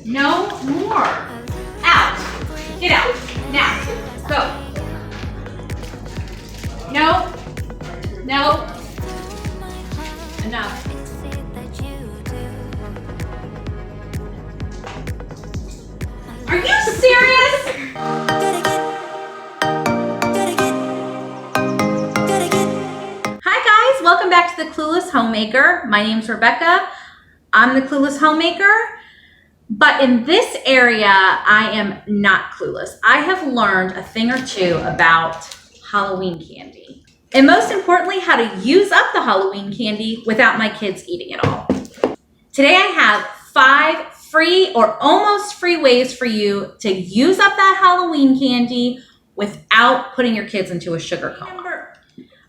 No more. Out. Get out. Now. Go. No. No. Enough. Are you serious? Hi guys, welcome back to The Clueless Homemaker. My name's Rebecca. I'm the Clueless Homemaker, but in this area, I am not clueless. I have learned a thing or two about Halloween candy. And most importantly, how to use up the Halloween candy without my kids eating it all. Today I have 5 free or almost free ways for you to use up that Halloween candy without putting your kids into a sugar coma.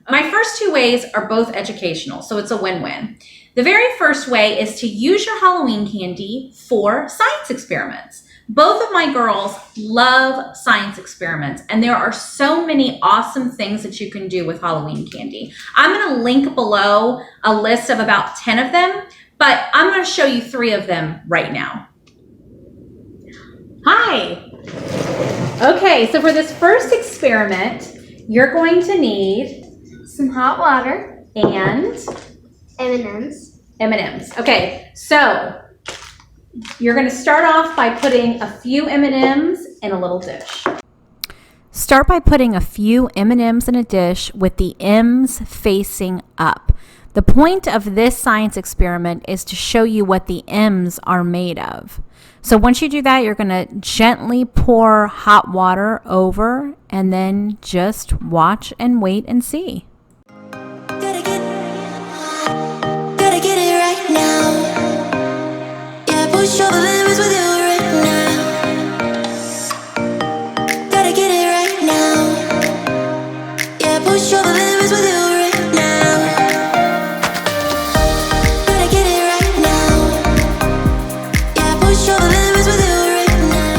My first 2 ways are both educational, so it's a win-win. The very first way is to use your Halloween candy for science experiments. Both of my girls love science experiments, and there are so many awesome things that you can do with Halloween candy. I'm gonna link below a list of about 10 of them, but I'm gonna show you 3 of them right now. Hi. Okay, so for this first experiment, you're going to need some hot water and M&Ms. M&Ms. Okay, so you're going to start off by putting a few M&Ms in a little dish. Start by putting a few M&Ms in a dish with the M's facing up. The point of this science experiment is to show you what the M's are made of. So once you do that, you're going to gently pour hot water over and then just watch and wait and see. Gotta get it right now. Yeah, push over limits with you right now. Gotta get it right now. Yeah, push over limits with you right now. Gotta get it right now. Yeah, push over limits with you right now.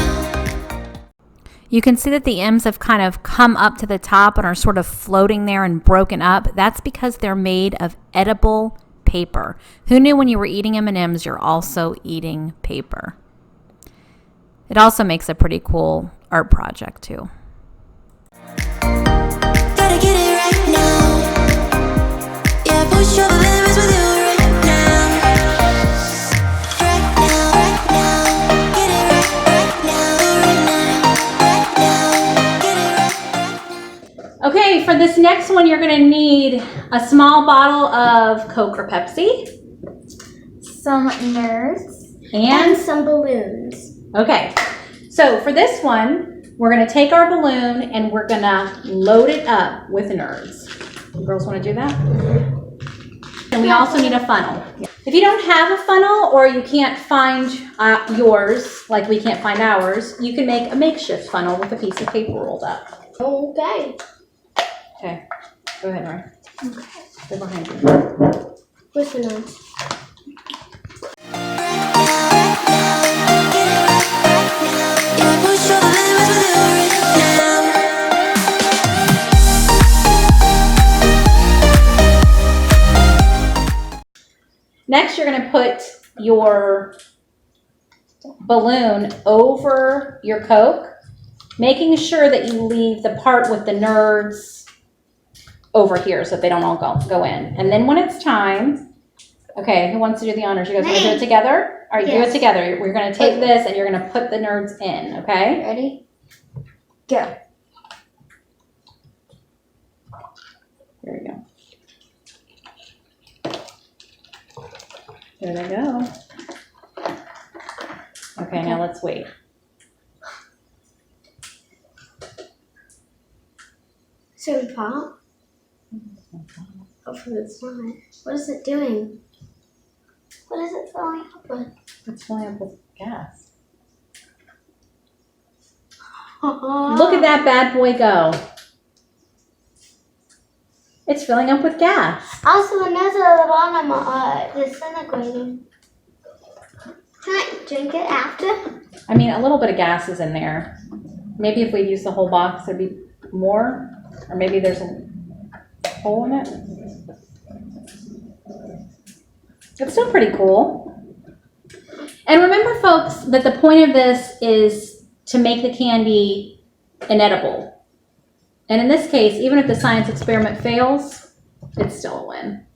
You can see that the M's have kind of come up to the top and are sort of floating there and broken up. That's because they're made of edible paper. Who knew when you were eating M&Ms, you're also eating paper? It also makes a pretty cool art project too. Gotta get it right now. Yeah, push over limits with you right now. Right now, right now. Get it right now, right now. Get it right now. Okay, for this next one, you're going to need a small bottle of Coke or Pepsi. Some nerds. And some balloons. okay, so for this one, we're going to take our balloon and we're going to load it up with nerds. You girls want to do that? And we also need a funnel. If you don't have a funnel or you can't find yours, like we can't find ours, you can make a makeshift funnel with a piece of paper rolled up. Okay. Okay, go ahead, Roy. Okay. Go behind you. Where's the nerds? Yeah, push over limits with you right now. Next, you're going to put your balloon over your Coke, making sure that you leave the part with the nerds over here so that they don't all go in. And then when it's time, okay, who wants to do the honors? You guys want to do it together? All right, do it Yes. together. We're going to take this and you're going to put the nerds in, okay? Ready? Go. There we go. There they go. Okay, now let's wait. So we pop. Hopefully it's not. What is it doing? What is it filling up with? It's filling up with gas. Look Look at that bad boy go. It's filling up with gas. Also, the nose at the bottom are disintegrating. Can I drink it after? I mean, a little bit of gas is in there. Maybe if we'd use the whole box, there'd be more. Or maybe there's a hole in it. It's still pretty cool. And remember, folks, that the point of this is to make the candy inedible. And in this case, even if the science experiment fails, it's still a win.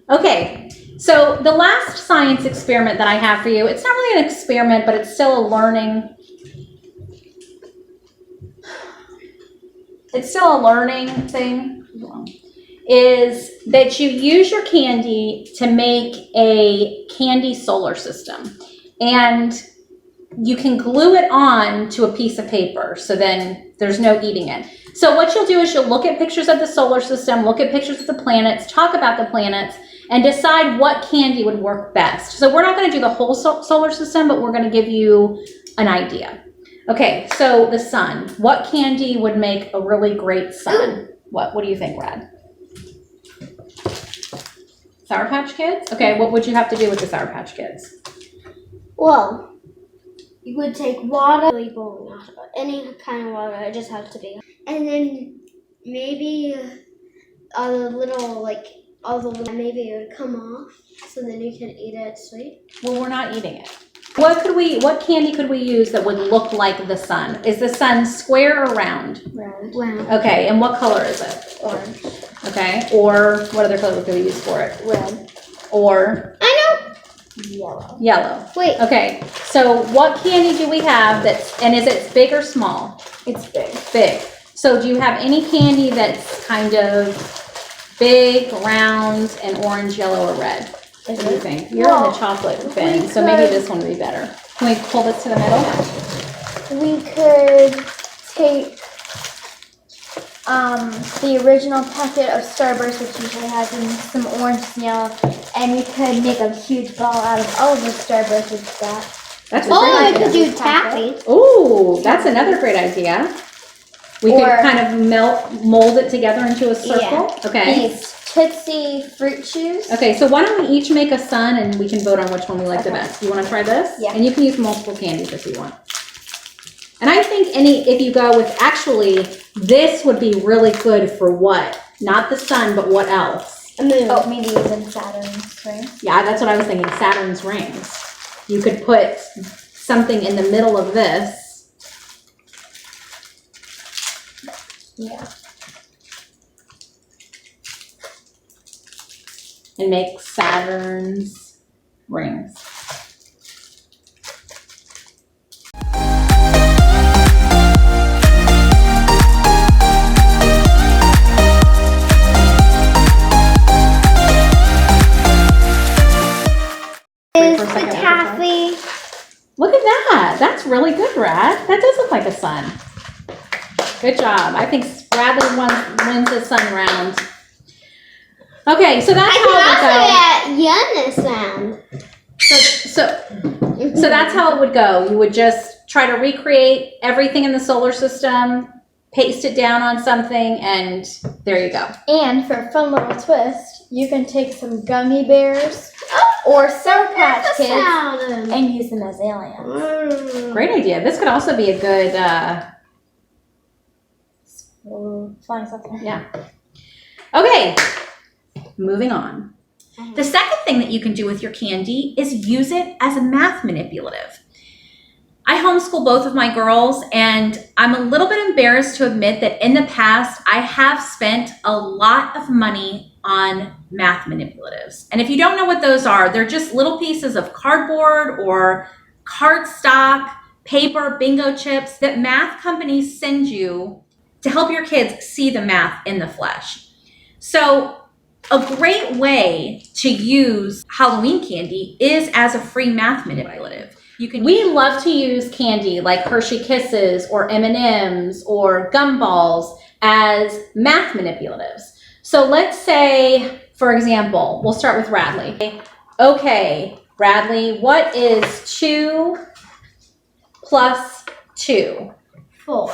Okay, so the last science experiment that I have for you, it's not really an experiment, but it's still a learning. It's still a learning thing, is that you use your candy to make a candy solar system. And you can glue it on to a piece of paper, so then there's no eating it. So what you'll do is you'll look at pictures of the solar system, look at pictures of the planets, talk about the planets, and decide what candy would work best. So we're not going to do the whole solar system, but we're going to give you an idea. Okay, so the sun. What candy would make a really great sun? What do you think, Brad? Sour Patch Kids? Okay, what would you have to do with the Sour Patch Kids? Well, you would take water, any kind of water, it just has to be. And then maybe maybe it would come off, so then you can eat it sweet. Well, we're not eating it. What candy could we use that would look like the sun? Is the sun square or round? Round. Okay, and what color is it? Orange. Okay, or what other color could we use for it? Red. Or I know. yellow. Wait. Okay, so what candy do we have and is it big or small? It's big. Big. So do you have any candy that's kind of big, round, and orange, yellow, or red? What do you think? You're in the chocolate bin, so maybe this one would be better. Can we pull this to the middle? We could take the original packet of Starburst, which usually has some orange and yellow, and we could make a huge ball out of all of the Starburst we've got. That's a Oh, I great could idea. do taffy. Ooh, that's another great idea. We could kind of mold it together into a circle. Yeah. Okay. These Tootsie Fruit Chews. Okay, so why don't we each make a sun and we can vote on which one we like the best. You want to try this? Yeah. And you can use multiple candies if you want. And I think if you go with, actually, this would be really good for what? Not the sun, but what else? A moon. Oh, maybe even Saturn's rings. Yeah, that's what I was thinking, Saturn's rings. You could put something in the middle of this. Yeah. And make Saturn's rings. Is For a the second, taffy. Look at that. That's really good, Brad. That does look like a sun. Good job. I think Bradley wins the sun round. Okay, so that's how it would go. I can also get Giannis sound. So that's how it would go. You would just try to recreate everything in the solar system, paste it down on something, and there you go. And for a fun little twist, you can take some gummy bears or Sour Patch Kids Sound. and use them as aliens. Great idea. This could also be a good, Flying something. yeah. Okay, moving on. The second thing that you can do with your candy is use it as a math manipulative. I homeschool both of my girls, and I'm a little bit embarrassed to admit that in the past, I have spent a lot of money on math manipulatives. And if you don't know what those are, they're just little pieces of cardboard or cardstock, paper, bingo chips that math companies send you to help your kids see the math in the flesh. So a great way to use Halloween candy is as a free math manipulative. We love to use candy like Hershey Kisses or M&Ms or gumballs as math manipulatives. So let's say, for example, we'll start with Bradley. Okay, Bradley, what is 2 plus 2? 4.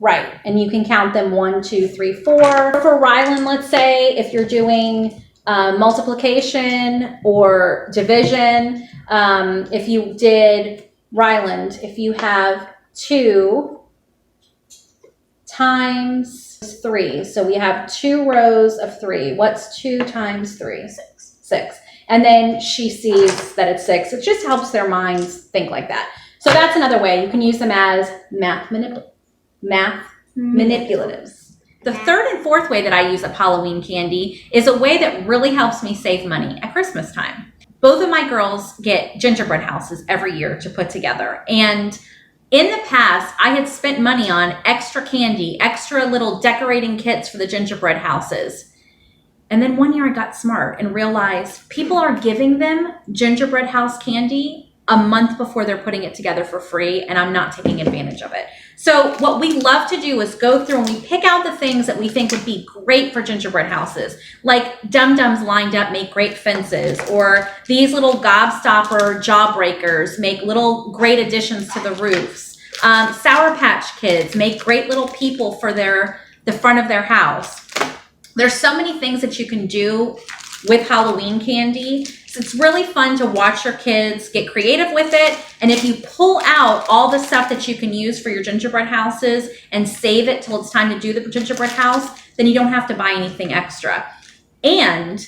Right, and you can count them 1, 2, 3, 4. For Rylan, let's say, if you're doing multiplication or division, if you did Ryland, if you have 2 times 3, so we have 2 rows of 3. What's 2 times 3? 6. 6. And then she sees that it's 6. It just helps their minds think like that. So that's another way. You can use them as math manipulatives. The third and fourth way that I use up Halloween candy is a way that really helps me save money at Christmas time. Both of my girls get gingerbread houses every year to put together. And in the past, I had spent money on extra candy, extra little decorating kits for the gingerbread houses. And then one year I got smart and realized people are giving them gingerbread house candy a month before they're putting it together for free, and I'm not taking advantage of it. So what we love to do is go through and we pick out the things that we think would be great for gingerbread houses, like dum-dums lined up make great fences, or these little gobstopper jawbreakers make little great additions to the roofs. Sour Patch Kids make great little people for the front of their house. There's so many things that you can do with Halloween candy. So it's really fun to watch your kids get creative with it. And if you pull out all the stuff that you can use for your gingerbread houses and save it till it's time to do the gingerbread house, then you don't have to buy anything extra. And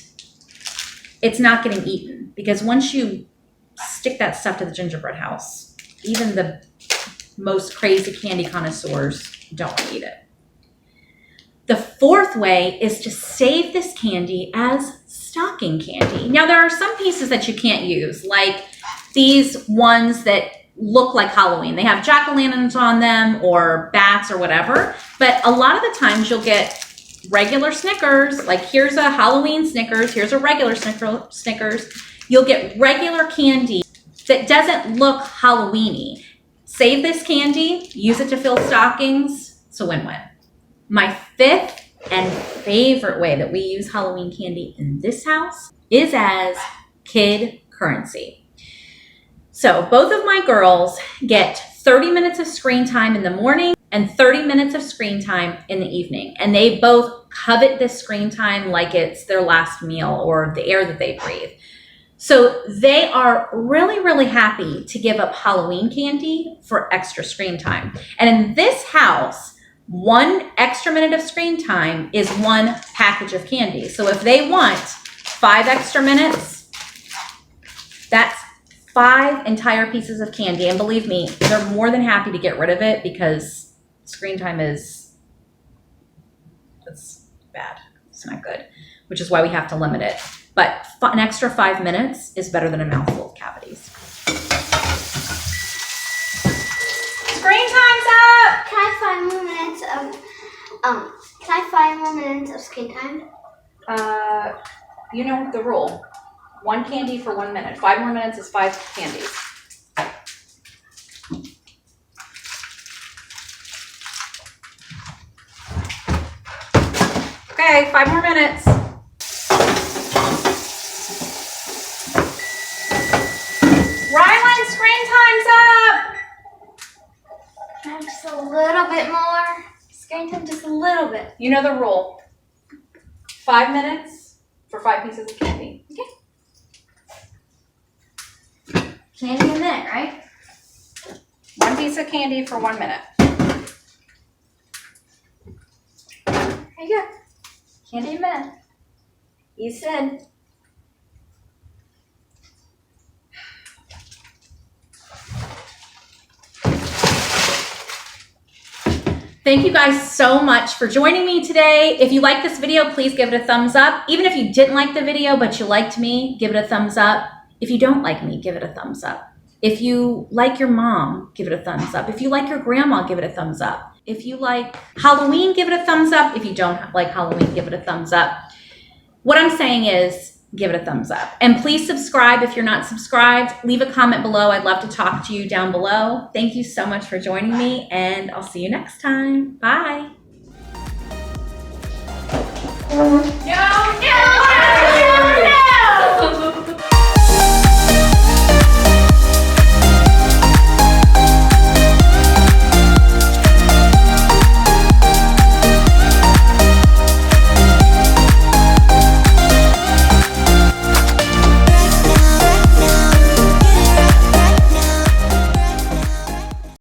it's not getting eaten, because once you stick that stuff to the gingerbread house, even the most crazy candy connoisseurs don't want to eat it. The fourth way is to save this candy as stocking candy. Now, there are some pieces that you can't use, like these ones that look like Halloween. They have jack-o'-lanterns on them or bats or whatever, but a lot of the times you'll get regular Snickers, like here's a Halloween Snickers, here's a regular Snickers. You'll get regular candy that doesn't look Halloween-y. Save this candy, use it to fill stockings, it's a win-win. My fifth and favorite way that we use Halloween candy in this house is as kid currency. So both of my girls get 30 minutes of screen time in the morning and 30 minutes of screen time in the evening. And they both covet this screen time like it's their last meal or the air that they breathe. So they are really, really happy to give up Halloween candy for extra screen time. And in this house, 1 extra minute of screen time is 1 package of candy. So if they want 5 extra minutes, that's 5 entire pieces of candy. And believe me, they're more than happy to get rid of it because screen time it's bad. It's not good, which is why we have to limit it. But an extra 5 minutes is better than a mouthful of cavities. Screen time's up! Can I 5 more minutes of screen time? You know the rule. 1 candy for 1 minute. 5 more minutes is 5 candies. Okay, 5 more minutes. Rylan, screen time's up! Just a little bit more. Screen time, just a little bit. You know the rule. 5 minutes for 5 pieces of candy. Okay. Candy a minute, right? 1 piece of candy for 1 minute. There you go. Candy a minute. You said. Thank you guys so much for joining me today. If you like this video, please give it a thumbs up. Even if you didn't like the video, but you liked me, give it a thumbs up. If you don't like me, give it a thumbs up. If you like your mom, give it a thumbs up. If you like your grandma, give it a thumbs up. If you like Halloween, give it a thumbs up. If you don't like Halloween, give it a thumbs up. What I'm saying is, give it a thumbs up. And please subscribe if you're not subscribed. Leave a comment below. I'd love to talk to you down below. Thank you so much for joining me, and I'll see you next time. Bye.